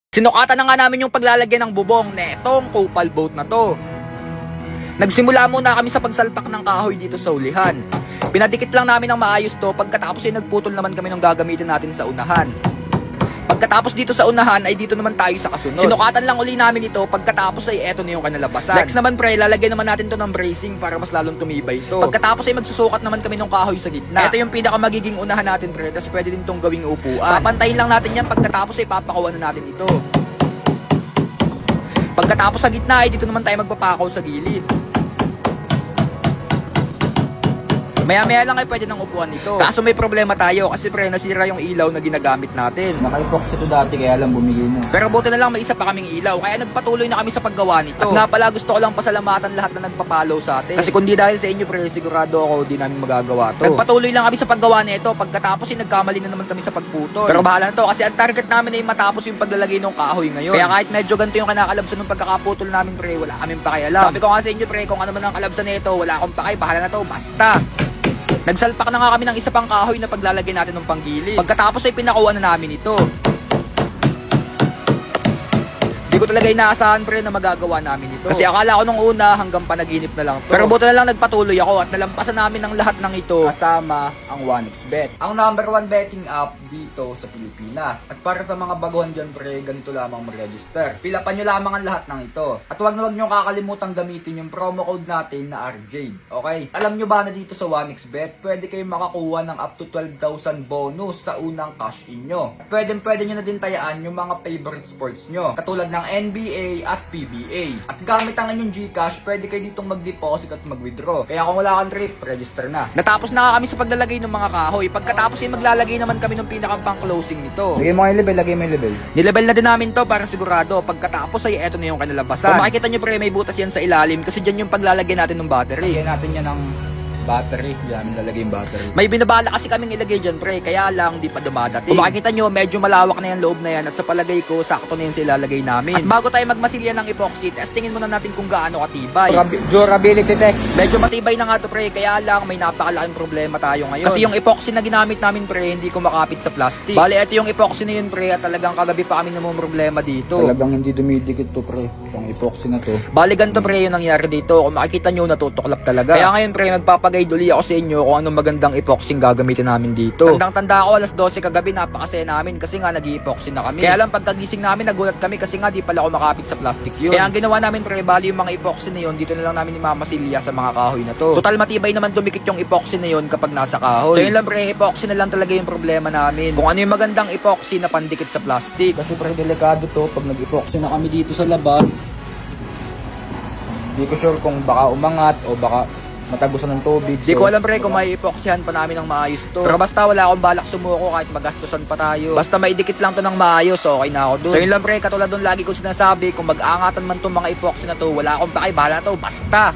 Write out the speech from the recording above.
Sinukatan na nga namin yung paglalagyan ng bubong netong Kopal boat na to. Nagsimula muna kami sa pagsalpak ng kahoy dito sa ulihan. Pinadikit lang namin ng maayos to, pagkatapos ay nagputol naman kami ng gagamitin natin sa unahan. Pagkatapos dito sa unahan ay dito naman tayo sa kasunod. Sinukatan lang uli namin ito, pagkatapos ay eto na yung kanalabasan. Next naman pre, lalagyan naman natin to ng bracing para mas lalong tumibay to. Pagkatapos ay magsusukat naman kami ng kahoy sa gitna. Ito yung pinaka magiging unahan natin pre, tapos pwede din tong gawing upuan. Papantayin lang natin yan, pagkatapos ay papakuan na natin ito. Pagkatapos sa gitna ay dito naman tayo magpapakaw sa gilid. Maya-maya lang ay pwede ng upuan nito. Kaso may problema tayo kasi pre, nasira yung ilaw na ginagamit natin. Naka-epoxy ito dati kaya lang bumigay mo. Pero buti na lang may isa pa kaming ilaw, kaya nagpatuloy na kami sa paggawa nito. At nga pala gusto ko lang pasalamatan lahat na nagpa-follow sa atin. Kasi kundi dahil sa inyo pre, sigurado ako di namin magagawa to. Nagpatuloy lang kami sa paggawa nito, pagkatapos ay nagkamali na naman kami sa pagputol. Pero bahala na to kasi ang target namin ay matapos yung paglalagay ng kahoy ngayon. Kaya kahit medyo ganito yung kinakalabsan ng pagkakaputol namin pre, wala kaming pakialam. Sabi ko nga sa inyo pre, kung ano man ang kalabsan nito, wala akong paki, bahala na to, basta. Nagsalpak na nga kami ng isa pang kahoy na paglalagay natin ng panggilid. Pagkatapos ay pinakuha na namin ito. Di ko talaga inaasahan pre na magagawa namin ito. Kasi akala ko nung una hanggang panaginip na lang to. Pero buti na lang nagpatuloy ako at nalampasan namin ng lahat ng ito Kasama ang 1xBet, ang #1 betting app dito sa Pilipinas. At para sa mga baguhan dyan pre, ganito lamang mag-register. Pilapan nyo lamang ang lahat ng ito. At huwag nyo kakalimutan gamitin yung promo code natin na RJ. Okay? Alam nyo ba na dito sa 1xBet, pwede kayong makakuha ng up to 12,000 bonus sa unang cash in nyo. At pwede nyo na din tayaan yung mga favorite sports nyo. Katulad ng NBA at PBA. At gamit ang inyong GCash, pwede kayo ditong mag-deposit at mag-withdraw. Kaya kung wala kang trip, register na. Natapos na kami sa paglalagay ng mga kahoy. Pagkatapos ay maglalagay naman kami ng pinakang pang-closing nito. Lagay mo yung level, lagay mo yung level. Nilevel na din namin to para sigurado. Pagkatapos ay eto na yung kanalabasan. Kung makikita nyo pre, may butas yan sa ilalim kasi dyan yung paglalagay natin ng battery. Lagyan natin yan ng battery. Diyan lalagay yung battery. May binabala kasi kaming ilagay dyan pre, kaya lang di pa dumadating. Kung makikita nyo, medyo malawak na yung loob na yan at sa palagay ko, sakto na yun sa ilalagay namin. At bago tayo magmasilya ng epoxy, testingin muna natin kung gaano katibay. Durability test. Medyo matibay na nga to pre, kaya lang may napakalaking problema tayo ngayon. Kasi yung epoxy na ginamit namin pre, hindi kumakapit sa plastic. Bali, ito yung epoxy na yun pre, at talagang kagabi pa kami namang problema dito. Talagang hindi dumidikit to pre, yung epoxy na to. Bali, ganito pre yung nangyari dito. Kung makikita nyo, natutuklap talaga. Kaya ngayon pre, magpapagay uli ako sa inyo kung anong magandang epoxy gagamitin namin dito. Tandang-tanda ako, alas 12 kagabi, napakasaya namin kasi nga nag-i-epoxy na kami. Kaya lang pagkagising namin, nagulat kami kasi nga di pala kumakapit sa plastic yun. Kaya ang ginawa namin pre, bali yung mga epoxy na yun, dito na lang namin imamasilya sa mga kahoy na to. Total matibay naman dumikit yung epoxy na yun kapag nasa kahoy. So yun lang pre, epoxy na lang talaga yung problema namin. Kung ano yung magandang epoxy na pandikit sa plastic. Kasi pre, delikado to pag nag-epoxy na kami dito sa labas. Hindi ko sure kung baka umangat o baka matagusan ng tubig. Di ko alam pre kung may epoxyhan pa namin ng maayos to. Pero basta wala akong balak sumuko kahit magastusan pa tayo. Basta maidikit lang to ng maayos, okay na ako dun. So yun lang pre, katulad dun lagi ko sinasabi, kung mag-aangatan man tong mga epoxy na to, wala akong paki, bahala na to, basta.